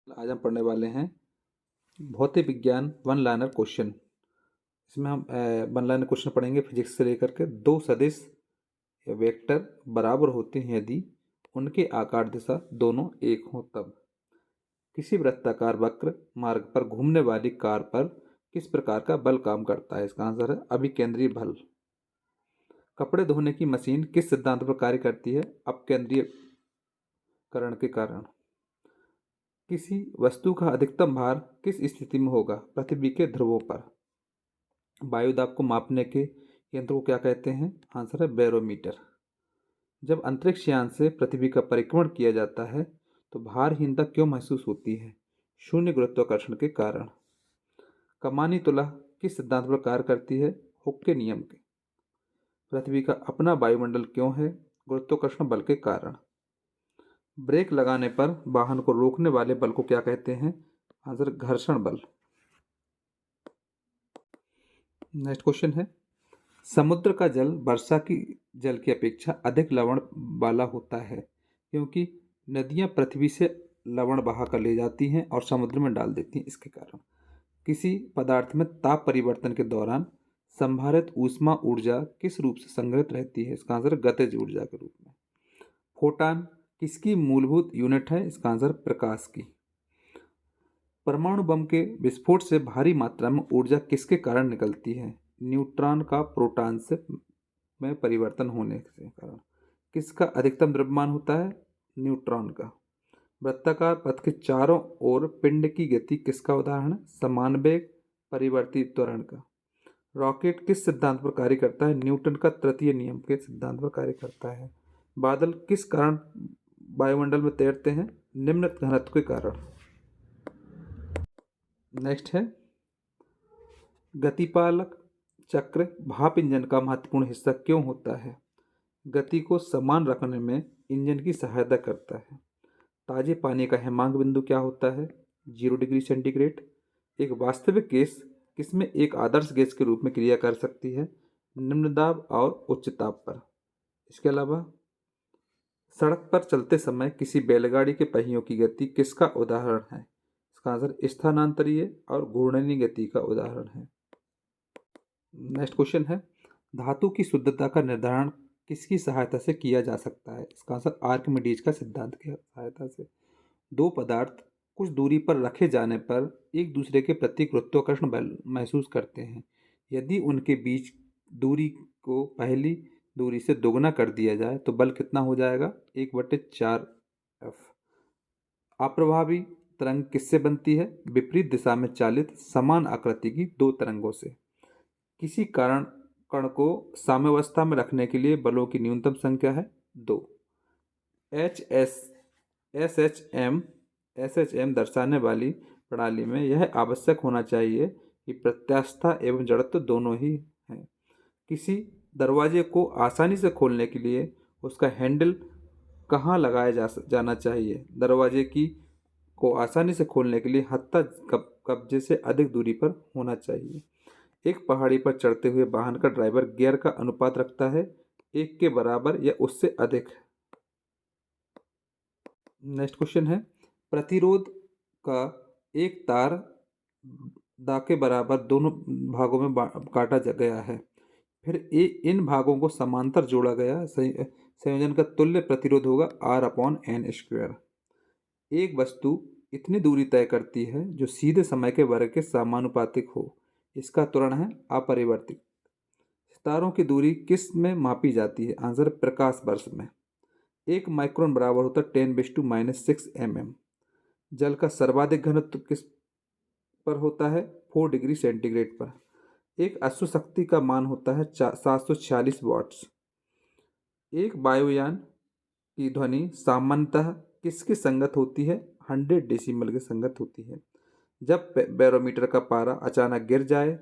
आज हम पढ़ने वाले हैं भौतिक विज्ञान वन लाइनर क्वेश्चन। इसमें हम वन लाइनर क्वेश्चन पढ़ेंगे फिजिक्स से लेकर के। दो सदिश या वेक्टर बराबर होते हैं यदि उनके आकार दिशा दोनों एक हों तब। किसी वृत्ताकार वक्र मार्ग पर घूमने वाली कार पर किस प्रकार का बल काम करता है? इसका आंसर है अभिकेंद्रीय बल। कपड़े धोने की मशीन किस सिद्धांत पर कार्य करती है? अपकेंद्रीयकरण के कारण। किसी वस्तु का अधिकतम भार किस स्थिति में होगा? पृथ्वी के ध्रुवों पर। वायुदाब को मापने के यंत्र को क्या कहते हैं? आंसर है बैरोमीटर। जब अंतरिक्ष यान से पृथ्वी का परिक्रमण किया जाता है तो भारहीनता क्यों महसूस होती है? शून्य गुरुत्वाकर्षण के कारण। कमानी तुला किस सिद्धांत पर कार्य करती है? हुक के नियम के। पृथ्वी का अपना वायुमंडल क्यों है? गुरुत्वाकर्षण बल के कारण। ब्रेक लगाने पर वाहन को रोकने वाले बल को क्या कहते हैं? आंसर घर्षण बल। नेक्स्ट क्वेश्चन है, समुद्र का जल वर्षा की जल की अपेक्षा अधिक लवण वाला होता है क्योंकि नदियां पृथ्वी से लवण बहा कर ले जाती हैं और समुद्र में डाल देती हैं। इसके कारण किसी पदार्थ में ताप परिवर्तन के दौरान संभारित ऊष्मा ऊर्जा किस रूप से संग्रहित रहती है? इसका आंसर गतिज ऊर्जा के रूप में। फोटान किसकी मूलभूत यूनिट है? इसका आंसर प्रकाश की। परमाणु बम के विस्फोट से भारी मात्रा में ऊर्जा किसके कारण निकलती है? न्यूट्रॉन का प्रोटॉन से में परिवर्तन होने के कारण। किसका अधिकतम द्रव्यमान होता है? न्यूट्रॉन का। वृत्ताकार पथ के चारों ओर पिंड की गति किसका उदाहरण है? समान वेग परिवर्तित त्वरण का। रॉकेट किस सिद्धांत पर कार्य करता है? न्यूटन का तृतीय नियम के सिद्धांत पर कार्य करता है। बादल किस कारण वायुमंडल में तैरते हैं? निम्न घनत्व के कारण। नेक्स्ट है, गतिपालक चक्र भाप इंजन का महत्वपूर्ण हिस्सा क्यों होता है? गति को समान रखने में इंजन की सहायता करता है। ताजे पानी का हिमांक बिंदु क्या होता है? 0 डिग्री सेंटीग्रेड। एक वास्तविक गैस किसमें एक आदर्श गैस के रूप में क्रिया कर सकती है? निम्न दाब और उच्च ताप पर। इसके अलावा सड़क पर चलते समय किसी बैलगाड़ी के पहियों की गति किसका उदाहरण है? इसका आंसर स्थानांतरीय और घूर्णनीय गति का उदाहरण है। नेक्स्ट क्वेश्चन है, धातु की शुद्धता का निर्धारण किसकी सहायता से किया जा सकता है? इसका आंसर आर्किमिडीज का सिद्धांत की सहायता से। दो पदार्थ कुछ दूरी पर रखे जाने पर एक दूसरे के प्रति गुरुत्वाकर्षण बल महसूस करते हैं। यदि उनके बीच दूरी को पहली दूरी से दोगुना कर दिया जाए तो बल कितना हो जाएगा? 1/4F। अप्रभावी तरंग किससे बनती है? विपरीत दिशा में चालित समान आकृति की दो तरंगों से। किसी कारण कण को साम्यावस्था में रखने के लिए बलों की न्यूनतम संख्या है 2। एस एच एम दर्शाने वाली प्रणाली में यह आवश्यक होना चाहिए कि प्रत्यास्थता एवं जड़त्व दोनों ही हैं। किसी दरवाजे को आसानी से खोलने के लिए उसका हैंडल कहाँ लगाया जाना चाहिए? दरवाजे की को आसानी से खोलने के लिए हत्था कब्जे से अधिक दूरी पर होना चाहिए। एक पहाड़ी पर चढ़ते हुए वाहन का ड्राइवर गियर का अनुपात रखता है 1 के बराबर या उससे अधिक। नेक्स्ट क्वेश्चन है, प्रतिरोध का एक तार दा के बराबर दोनों भागों में काटा गया है, फिर इन भागों को समांतर जोड़ा गया संयोजन का तुल्य प्रतिरोध होगा R/N²। एक वस्तु इतनी दूरी तय करती है जो सीधे समय के वर्ग के समानुपातिक हो। इसका त्वरण है अपरिवर्तित। सितारों की दूरी किस में मापी जाती है? आंसर प्रकाश वर्ष में। 1 माइक्रोन बराबर होता है 10⁻⁻⁶ mm। जल का सर्वाधिक घनत्व किस पर होता है? 4 डिग्री सेंटीग्रेड पर। एक अश्व शक्ति का मान होता है 746 वाट्स। एक वायुयान की ध्वनि सामान्यतः किसकी संगत होती है? 100 डेसिबल की संगत होती है। जब बैरोमीटर का पारा अचानक गिर जाए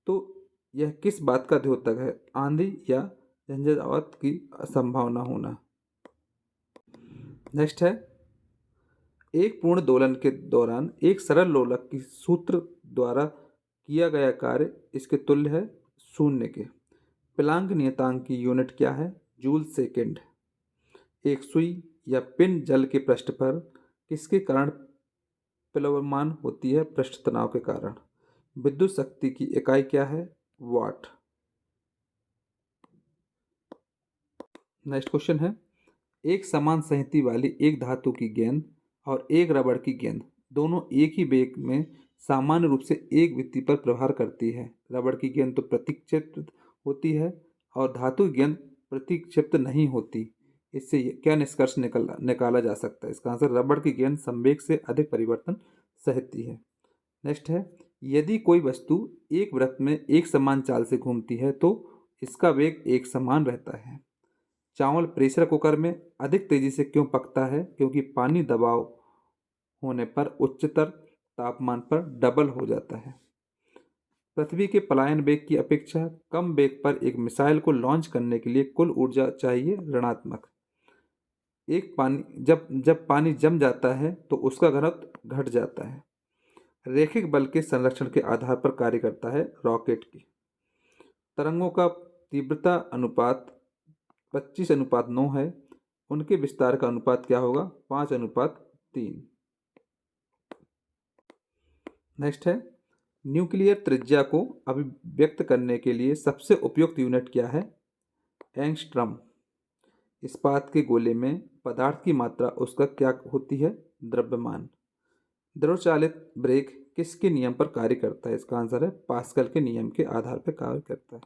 तो यह किस बात का द्योतक है? आंधी या झंझावात की संभावना होना। नेक्स्ट है, एक पूर्ण दोलन के दौरान एक सरल लोलक की सूत्र द्वारा किया गया कार्य इसके तुल्य है 0 के। प्लांक नियतांक की यूनिट क्या है? Joule second. एक सुई या पिन जल के पृष्ठ पर किसके कारण प्लवमान होती है पृष्ठ तनाव के कारण। विद्युत शक्ति की इकाई क्या है? वाट। नेक्स्ट क्वेश्चन है, एक समान संहति वाली एक धातु की गेंद और एक रबड़ की गेंद दोनों एक ही वेग में सामान्य रूप से एक वृत्ति पर प्रहार करती है। रबड़ की गेंद तो प्रतिक्षेपित होती है और धातु की गेंद प्रतिक्षेपित नहीं होती। इससे क्या निष्कर्ष निकाला जा सकता है? इसका आंसर रबड़ की गेंद संवेग से अधिक परिवर्तन सहती है। नेक्स्ट है, यदि कोई वस्तु एक वृत्त में एक समान चाल से घूमती है तो इसका वेग एक समान रहता है। चावल प्रेशर कुकर में अधिक तेजी से क्यों पकता है? क्योंकि पानी दबाव होने पर उच्चतर तापमान पर डबल हो जाता है। पृथ्वी के पलायन वेग की अपेक्षा कम वेग पर एक मिसाइल को लॉन्च करने के लिए कुल ऊर्जा चाहिए ऋणात्मक। एक पानी जब जब पानी जम जाता है तो उसका घनत्व घट जाता है। रैखिक बल के संरक्षण के आधार पर कार्य करता है रॉकेट की। तरंगों का तीव्रता अनुपात 25:9 है। उनके विस्तार का अनुपात क्या होगा? 5:3। नेक्स्ट है, न्यूक्लियर त्रिज्या को अभिव्यक्त करने के लिए सबसे उपयुक्त यूनिट क्या है? एंगस्ट्रम। इस्पात के गोले में पदार्थ की मात्रा उसका क्या होती है? द्रव्यमान। द्रव चालित ब्रेक किसके नियम पर कार्य करता है? इसका आंसर है पास्कल के नियम के आधार पर कार्य करता है।